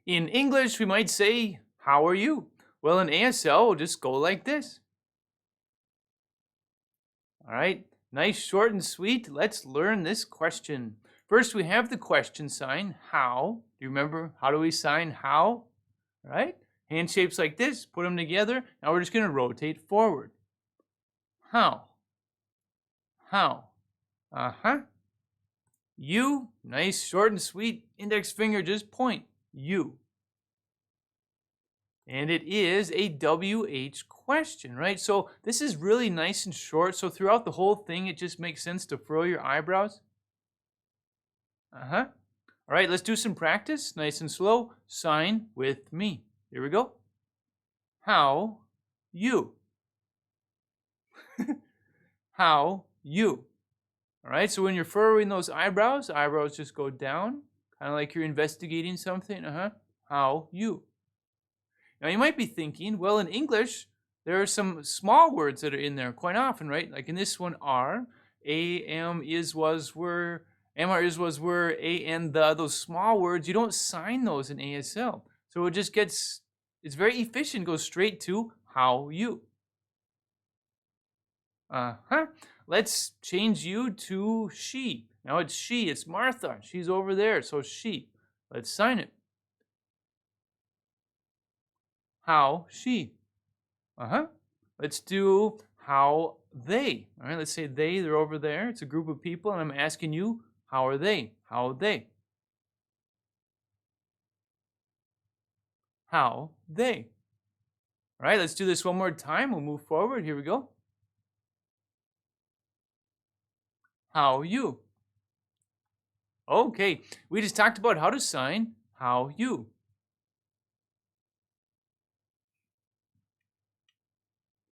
In English, we might say, how are you? Well, in ASL, we'll just go like this. All right, nice, short, and sweet. Let's learn this question. First, we have the question sign, how. Do you remember, how do we sign how? All right, hand shapes like this, put them together. Now we're just going to rotate forward. How. How. Uh-huh. You, nice, short, and sweet. Index finger, just point. You. And it is a WH question, right? So this is really nice and short. So throughout the whole thing, it just makes sense to furrow your eyebrows. Uh-huh. All right, let's do some practice. Nice and slow. Sign with me. Here we go. How you. How you. All right, so when you're furrowing those eyebrows just go down, kind of like you're investigating something. Uh-huh. How you. Now you might be thinking, well, in English, there are some small words that are in there quite often, right? Like in this one, are, am, is, was, were, am, are, is, was, were, a, and the, those small words, you don't sign those in ASL. So it just gets, it's very efficient, goes straight to how you. Uh-huh. Let's change you to she. Now it's she, it's Martha. She's over there, so she. Let's sign it. How she. Uh-huh. Let's do how they. All right, let's say they're over there. It's a group of people, and I'm asking you, how are they? How are they? How they. All right, let's do this one more time. We'll move forward. Here we go. How you. Okay, we just talked about how to sign how you.